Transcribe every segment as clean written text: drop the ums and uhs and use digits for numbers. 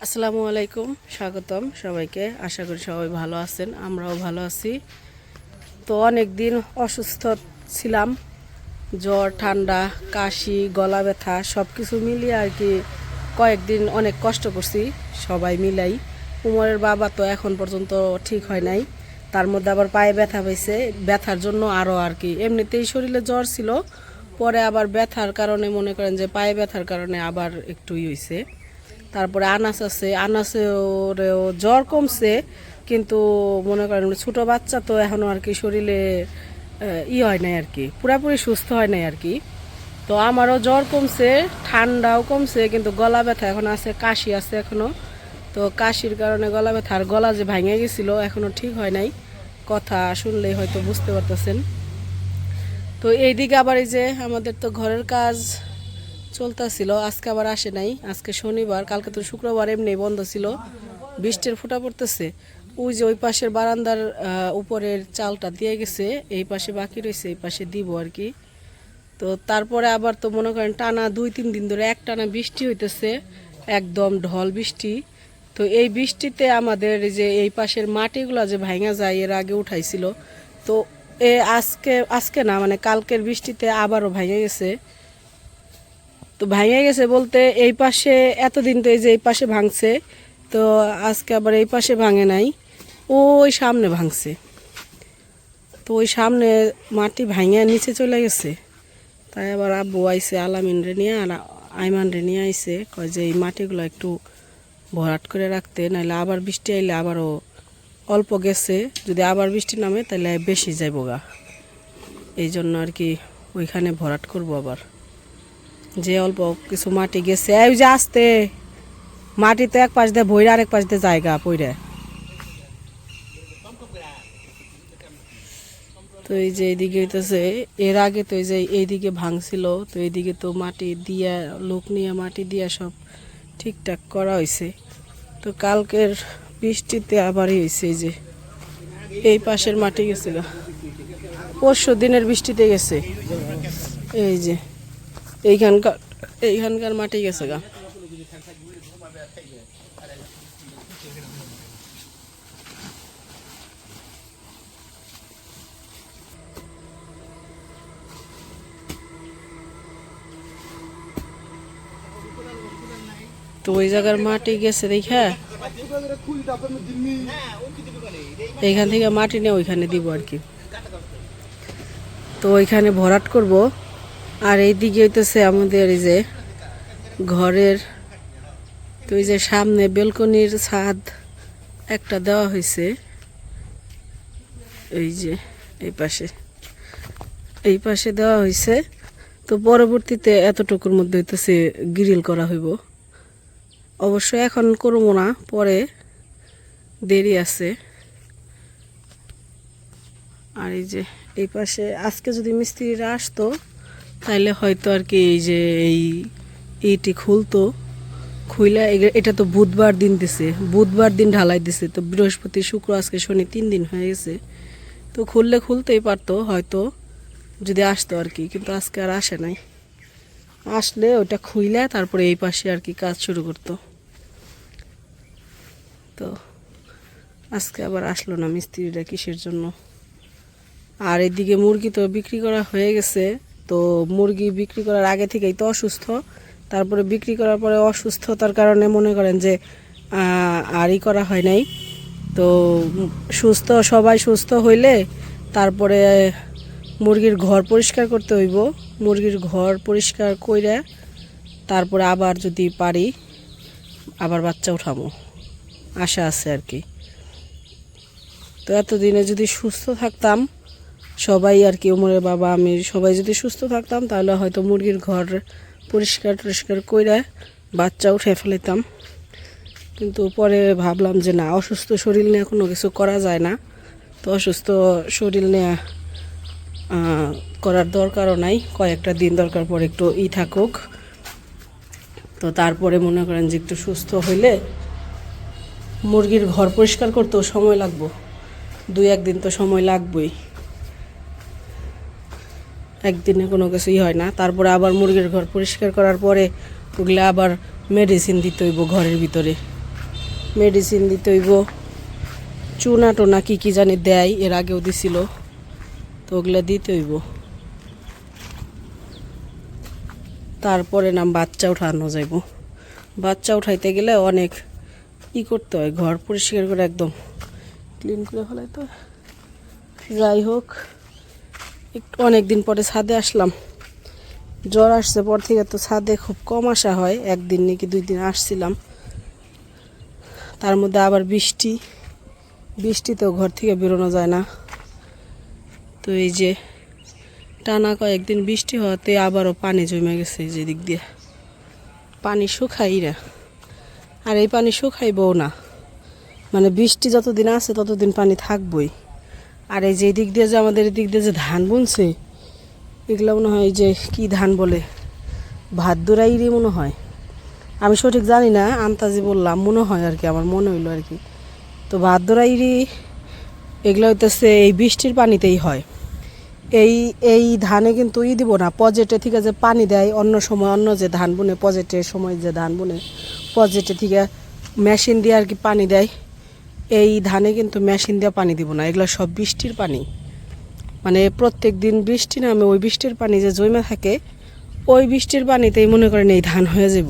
আসসালামু আলাইকুম, স্বাগতম সবাইকে। আশা করি সবাই ভালো আছেন, আমরাও ভালো আছি। তো অনেক দিন অসুস্থ ছিলাম, জ্বর, ঠান্ডা, কাশি, গলা ব্যথা সব কিছু মিলিয়ে আর কি কয়েকদিন অনেক কষ্ট করছি সবাই মিলাই। উমরের বাবা তো এখন পর্যন্ত ঠিক হয় নাই, তার মধ্যে আবার পায়ে ব্যথা পাইছে। ব্যথার জন্য আরও আর কি এমনিতেই শরীরে জ্বর ছিল, পরে আবার ব্যথার কারণে মনে করেন যে পায়ে ব্যথার কারণে আবার একটুই হয়েছে। তারপরে আনাস আছে, আনাসেও জ্বর কমছে, কিন্তু মনে করেন ছোটো বাচ্চা তো এখনও আর কি শরীরে হয় নাই আর কি, পুরাপুরি সুস্থ হয় নাই আর কি। তো আমারও জ্বর কমছে, ঠান্ডাও কমছে, কিন্তু গলা ব্যথা এখন আছে, কাশি আছে এখনও। তো কাশির কারণে গলা ব্যথা, আর গলা যে ভাঙে গেছিলো এখনও ঠিক হয় নাই, কথা শুনলেই হয়তো বুঝতে পারতেছেন। তো এইদিকে আবার এই যে আমাদের তো ঘরের কাজ চলতেছিল, আজকে আবার আসে নাই। আজকে শনিবার, কালকে তো শুক্রবার এমনি বন্ধ ছিল, বৃষ্টির ফোঁটা পড়তেছে। ওই যে ওই পাশের বারান্দার উপরের চালটা দিয়ে গেছে, এই পাশে বাকি রয়েছে, এই পাশে দিব আর কি। তো তারপরে আবার তো মনে করেন টানা 2-3 দিন ধরে একটানা বৃষ্টি হইতেছে, একদম ঢল বৃষ্টি। তো এই বৃষ্টিতে আমাদের যে এই পাশের মাটিগুলো যে ভাঙা যায়, এর আগে উঠাইছিল, তো আজকে আজকে না মানে কালকের বৃষ্টিতে আবারও ভেঙে গেছে। তো ভেঙে গেছে বলতে এই পাশে এতদিন তো এই যে এই পাশে ভাঙছে, তো আজকে আবার এই পাশে ভাঙে নাই, ওই সামনে ভাঙছে। তো ওই সামনে মাটি ভাঙে নিচে চলে গেছে। তাই আবার আব্বু আইসে আলামিন রে নিয়ে আর আইমান রে নিয়ে আইসে, কয় যে এই মাটিগুলো একটু ভরাট করে রাখতে, নাহলে আবার বৃষ্টি আইলে আবারও অল্প গেছে, যদি আবার বৃষ্টি নামে তাহলে বেশি যাইব গা। এই জন্য আর কি ওইখানে ভরাট করব আবার। যে অল্প কিছু মাটি গেছে, এই যে আসতে মাটি তো এক পাশ দিয়ে ভইরা আরেক পাশ দিয়ে জায়গা পইরে। তো এই যে এইদিকে হইতেছে, এর আগে তো এই যে এইদিকে ভাঙছিল, তো এইদিকে তো মাটি দিয়া লোক নিয়ে মাটি দিয়া সব ঠিকঠাক করা হয়েছে। তো কালকের বৃষ্টিতে আবারই হয়েছে, এই যে এই পাশের মাটি গেছে গা, পরশু দিনের বৃষ্টিতে গেছে। এই যে এইখানকার মাটি গেছে গা। তো ওই জায়গার মাটি গেছে দেখা এইখান থেকে মাটি নিয়ে ওইখানে দিব আর কি। তো ওইখানে ভরাট করব। আর এইদিকে হইতেছে আমাদের এই যে ঘরের, তো এই যে সামনে বেলকনির ছাদ একটা দেওয়া হয়েছে, এই যে এই পাশে দেওয়া হয়েছে। তো পরবর্তীতে এতটুকুর মধ্যে হইতেছে গ্রিল করা হইব। অবশ্য এখন করবো না, পরে দেরি আছে। আর এই যে এই পাশে আজকে যদি মিস্ত্রিরা আসতো তাহলে হয়তো আর কি এই যে এইটি খুলতো, খুইলা এটা তো বুধবার দিন দিছে, বুধবার দিন ঢালাই দিছে, তো বৃহস্পতি শুক্র আজকে শনি 3 দিন হয়ে গেছে। তো খুলতেই পারতো হয়তো যদি আসতো আর কি, কিন্তু আজকে আর আসে নাই। আসলে ওটা খুইলা তারপরে এই পাশে আর কি কাজ শুরু করতো। তো আজকে আবার আসলো না মিস্ত্রিরা, কিসের জন্য। আর এদিকে মুরগি তো বিক্রি করা হয়ে গেছে। তো মুরগি বিক্রি করার আগে থেকেই তো অসুস্থ, তারপরে বিক্রি করার পরে অসুস্থতার কারণে মনে করেন যে আরই করা হয় নাই। তো সবাই সুস্থ হইলে তারপরে মুরগির ঘর পরিষ্কার করতে হইব। মুরগির ঘর পরিষ্কার কইরা তারপরে আবার যদি পারি আবার বাচ্চা উঠাবো, আশা আছে আর কি। তো এতদিনে যদি সুস্থ থাকতাম সবাই আর কি, উমরের বাবা আমি সবাই যদি সুস্থ থাকতাম তাহলে হয়তো মুরগির ঘর পরিষ্কার কইরা বাচ্চা উঠে ফেলাইতাম। কিন্তু পরে ভাবলাম যে না, অসুস্থ শরীর নিয়ে কোনো কিছু করা যায় না। তো অসুস্থ শরীর নিয়ে করার দরকারও নাই, কয়েকটা দিন দরকার পরে একটু থাকুক। তো তারপরে মনে করেন যে একটু সুস্থ হইলে মুরগির ঘর পরিষ্কার করতেও সময় লাগবো, 2-1 দিন তো সময় লাগবেই, একদিনে কোনো কিছুই হয় না। তারপরে আবার মুরগির ঘর পরিষ্কার করার পরে ওগুলো আবার মেডিসিন দিতে হইব ঘরের ভিতরে, মেডিসিন দিতে হইব, চুনা টোনা কি কি জানি দেয়, এর আগেও দিছিল, তো ওগুলো দিতে হইব। তারপরে নাম বাচ্চা উঠানো যাইব। বাচ্চা উঠাইতে গেলে অনেক করতে হয়, ঘর পরিষ্কার করে একদম ক্লিন করে ফেলাইতে হয়। যাই হোক, একটু অনেক দিন পরে ছাদে আসলাম। জ্বর আসছে পর থেকে তো ছাদে খুব কম আসা হয়, একদিন নাকি 2 দিন আসছিলাম, তার মধ্যে আবার বৃষ্টিতেও ঘর থেকে বেরোনো যায় না। তো এই যে টানা কয়েকদিন বৃষ্টি হওয়াতে আবারও পানি জমে গেছে, যে দিক দিয়ে পানি শুকাই না, আর এই পানি শুকাইবও না, মানে বৃষ্টি যতদিন আছে ততদিন পানি থাকবই। আর এই যে দিক দিয়ে যে আমাদের এদিক দিয়ে যে ধান বুনছে, এগুলো মনে হয় যে কি ধান বলে, ভাদ্দুরাইরই মনে হয়, আমি সঠিক জানি না, আন্তাজি বললাম, মনে হয় আর কি, আমার মনে হইলো আর কি। তো ভাদ্দুরাইরই এগুলো হইতেছে এই বৃষ্টির পানিতেই হয়। এই ধানে কিন্তু দিব না, পজেটে থেকে যে পানি দেয় অন্য সময়, অন্য যে ধান বুনে পজেটের সময় যে ধান বুনে পজেটে থেকে মেশিন দিয়ে আর কি পানি দেয়, এই ধানে কিন্তু মেশিন দিয়ে পানি দিব না, এগুলো সব বৃষ্টির পানি। মানে প্রত্যেক দিন বৃষ্টি নামে, ওই বৃষ্টির পানি যে জমে থাকে, ওই বৃষ্টির পানিতেই মনে করেন এই ধান হয়ে যাব।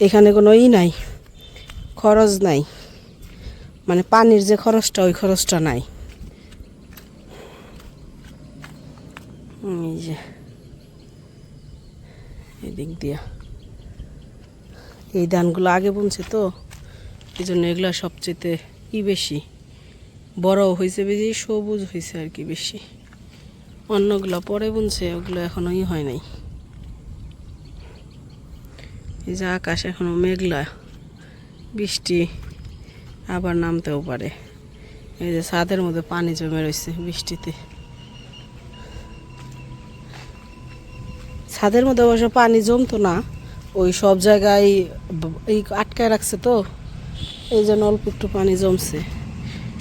এখানে কোনো নাই, খরচ নাই, মানে পানির যে খরচটা, ওই খরচটা নাই। এই যে এদিক দিয়া এই ধানগুলো আগে বুনছে, তো এই জন্য এগুলো সবচেয়ে বেশি বড় হয়েছে, বেশি সবুজ হয়েছে আর কি বেশি। অন্যগুলো পরে বুনছে, ওগুলো এখনো হয় নাই। এই যে আকাশ এখনো মেঘলা, বৃষ্টি আবার নামতেও পারে। এই যে ছাদের মধ্যে পানি জমে রয়েছে বৃষ্টিতে, ছাদের মধ্যে অবশ্য পানি জমতো না, ওই সব জায়গায় এই আটকায় রাখছে, তো এই জন্য অল্প একটু পানি জমছে।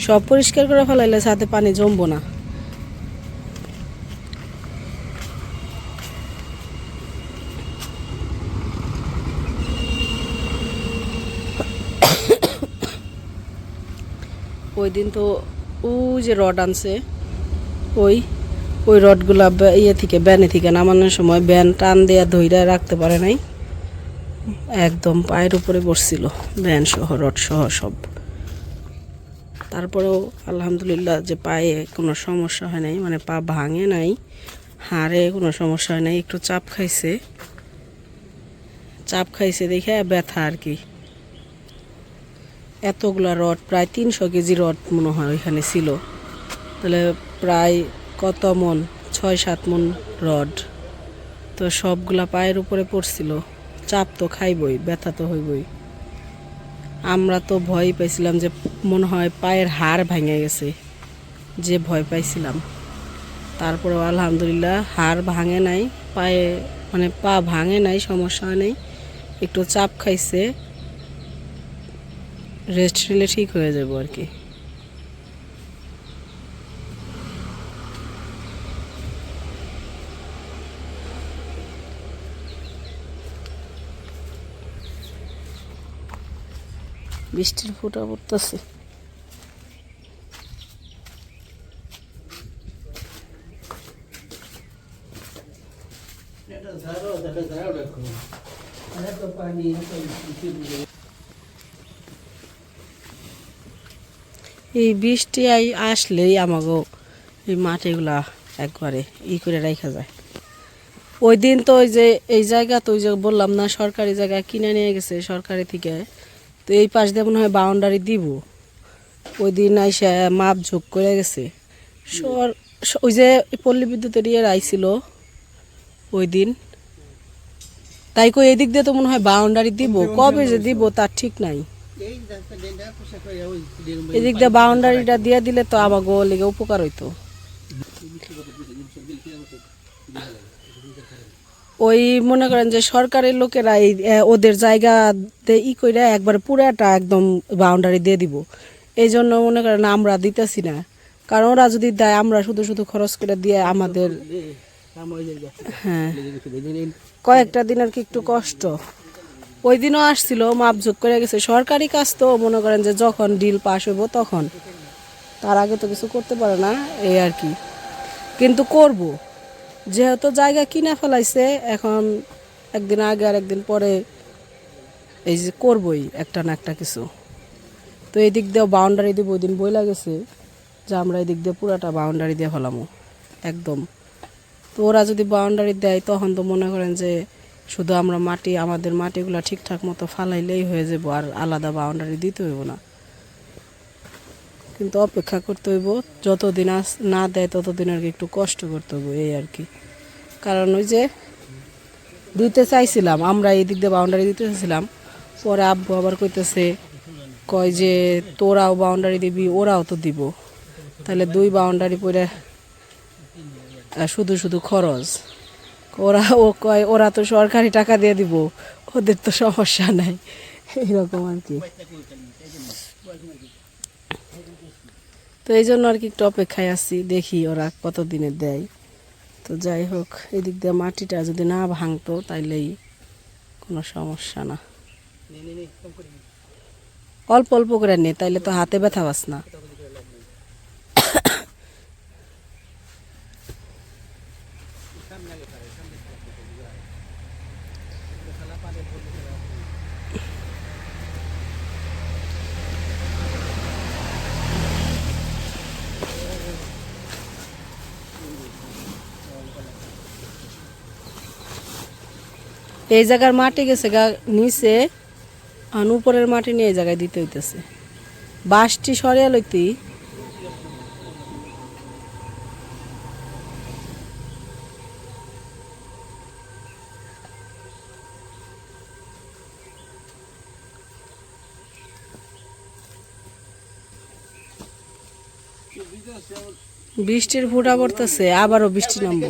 সব পরিষ্কার করে ফেলাইলে ছাদে পানি জমবো না। ওই দিন তো যে রড আনছে, ওই রডগুলা থেকে ব্যানে থেকে নামানোর সময় ব্যান টান দেওয়া ধইরা রাখতে পারে নাই, একদম পায়ের উপরে পড়ছিল, ব্যান সহ রড সহ সব। তারপরেও আলহামদুলিল্লাহ যে পায়ে কোনো সমস্যা হয় নাই, মানে পা ভাঙে নাই, হাড়ে কোনো সমস্যা হয় নাই, একটু চাপ খাইছে দেখে ব্যথা আর কি। এতগুলা রড, প্রায় 300 কেজি রড মনে হয় ওইখানে ছিল, তাহলে প্রায় কত মন, 6-7 মন রড, তো সবগুলা পায়ের উপরে পড়ছিল। চাপ তো খাইবই, ব্যথা তো হইবই। আমরা তো ভয় পাইছিলাম যে মনে হয় পায়ের হাড় ভেঙে গেছে, যে ভয় পাইছিলাম। তারপরেও আলহামদুলিল্লাহ হাড় ভাঙে নাই, পায়ে মানে পা ভাঙে নাই, সমস্যা হয় নাই, একটু চাপ খাইছে, রেস্ট নিলে ঠিক হয়ে যাবো আর কি। বৃষ্টির ফোঁটা পড়তেছে। এই বৃষ্টি আসলেই আমাগো এই মাটিগুলা একবারে করে রাখা যায়। ওই দিন তো ওই যে এই জায়গা, তো ওই যে বললাম না সরকারি জায়গা কিনে নিয়ে গেছে সরকারি থেকে, তো এই পাশ দিয়ে মনে হয় বাউন্ডারি দিব, ওই দিন আইসা মাপ ঝোঁক করে গেছে। ওই যে পল্লী বিদ্যুতের আইছিল ওই দিন, তাই কই এদিক দিয়ে তো মনে হয় বাউন্ডারি দিব, কবে যে দিব তার ঠিক নাই। এদিক দিয়ে বাউন্ডারিটা দিয়ে দিলে তো আমাগো লেগে উপকার হইতো। ওই মনে করেন যে সরকারের লোকেরা এই ওদের জায়গাতে কইরা একবার পুরাটা একদম বাউন্ডারি দিয়ে দিব, এই জন্য মনে করেন আমরা দিতেছি না, কারণ ওরা যদি দেয় আমরা শুধু শুধু খরচ করে দিয়ে আমাদের, হ্যাঁ কয়েকটা দিন আর কি একটু কষ্ট। ওই দিনও আসছিল, মাপঝোক করে গেছে। সরকারি কাজ তো মনে করেন যে যখন ডিল পাস হইব তখন, তার আগে তো কিছু করতে পারে না, এই আর কি। কিন্তু করব, যেহেতু জায়গা কিনে ফেলাইছে, এখন একদিন আগে আর একদিন পরে এই যে করবই একটা না একটা কিছু। তো এই দিক দিয়েও বাউন্ডারি দিব, ওই দিন বই লাগেছে যে আমরা এই দিক দিয়ে পুরাটা বাউন্ডারি দিয়ে ফেলামো একদম। তো ওরা যদি বাউন্ডারি দেয় তখন তো মনে করেন যে শুধু আমরা মাটি, আমাদের মাটিগুলো ঠিকঠাক মতো ফালাইলেই হয়ে যাবো, আর আলাদা বাউন্ডারি দিতে হইব না। কিন্তু অপেক্ষা করতে হইব, যতদিন না দেয় ততদিন আর কি একটু কষ্ট করতে হইব, এই আর কি। কারণ ওই যে দিতে চাইছিলাম, আমরা এই দিক দিয়ে বাউন্ডারি দিতে চাইছিলাম, পরে আব্বু আবার কইতেছে, কয় যে তোরাও বাউন্ডারি দিবি, ওরাও তো দিব, তাহলে দুই বাউন্ডারি পরে শুধু শুধু খরচ। ও কয় ওরা তো সরকারি টাকা দিয়ে দিব, ওদের তো সমস্যা নাই, এইরকম আর কি। তো এই জন্য আর কি একটু অপেক্ষায় আছি, দেখি ওরা কতদিনে দেয়। তো যাই হোক, এদিক দিয়ে মাটিটা যদি না ভাঙতো তাইলেই কোনো সমস্যা না। অল্প অল্প করে নে, তাইলে তো হাতে ব্যথা পাস না। এই জায়গার মাটি গেছে গা নিচে, আর উপরের মাটি নিয়ে এই জায়গায় দিতে হইতেছে। বাঁশটি সরিয়া লইতি বৃষ্টির ফুটা পড়তেছে, আবারও বৃষ্টি নামবো।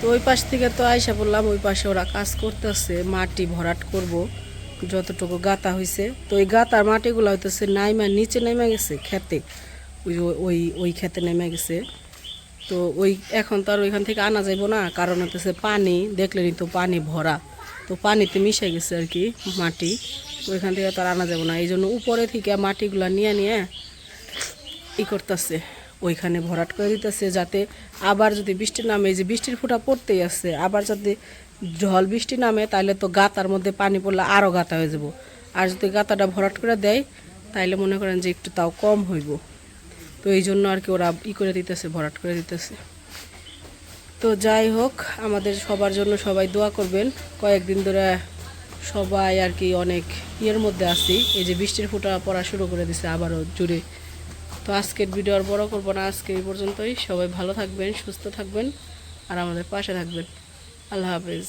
তো ওই পাশ থেকে তো আইসা বললাম, ওই পাশে ওরা কাজ করতেছে, মাটি ভরাট করব যতটুকু গাঁথা হয়েছে। তো ওই গাঁথার মাটিগুলো হইতেছে নাইমা নিচে নেমে গেছে খেতে, ওই ওই ওই খেতে নেমে গেছে। তো ওই এখন তো আর ওইখান থেকে আনা যাইব না, কারণ হতেছে পানি, দেখলেনি তো পানি ভরা, তো পানিতে মিশে গেছে আর কি মাটি, ওইখান থেকে তো আর আনা যাবে না। এই জন্য উপরে থেকে মাটিগুলা নিয়ে নিয়ে ই করতেছে, ওইখানে ভরাট করে দিতেছে, যাতে আবার যদি বৃষ্টি নামে, এই যে বৃষ্টির ফোঁটা পড়তেই আছে, আবার যদি ঝড় বৃষ্টি নামে তাহলে তো গাতার মধ্যে পানি পড়লে আরও গাতা হয়ে যাব। আর যদি গাতাটা ভরাট করে দেয় তাইলে মনে করেন যে একটু তাও কম হইব। তো এই জন্য আর কি ওরা ই করে দিতেছে, ভরাট করে দিতেছে। তো যাই হোক, আমাদের সবার জন্য সবাই দোয়া করবেন। কয়েকদিন ধরে সবাই আর কি অনেক ইয়ের মধ্যে আছি, এই যে বৃষ্টির ফোঁটা পড়া শুরু করে দিছে আবারও জুড়ে। তো আজকের ভিডিও আর বড় করবো না, আজকে এই পর্যন্তই। সবাই ভালো থাকবেন, সুস্থ থাকবেন, আর আমাদের পাশে থাকবেন। আল্লাহ হাফেজ।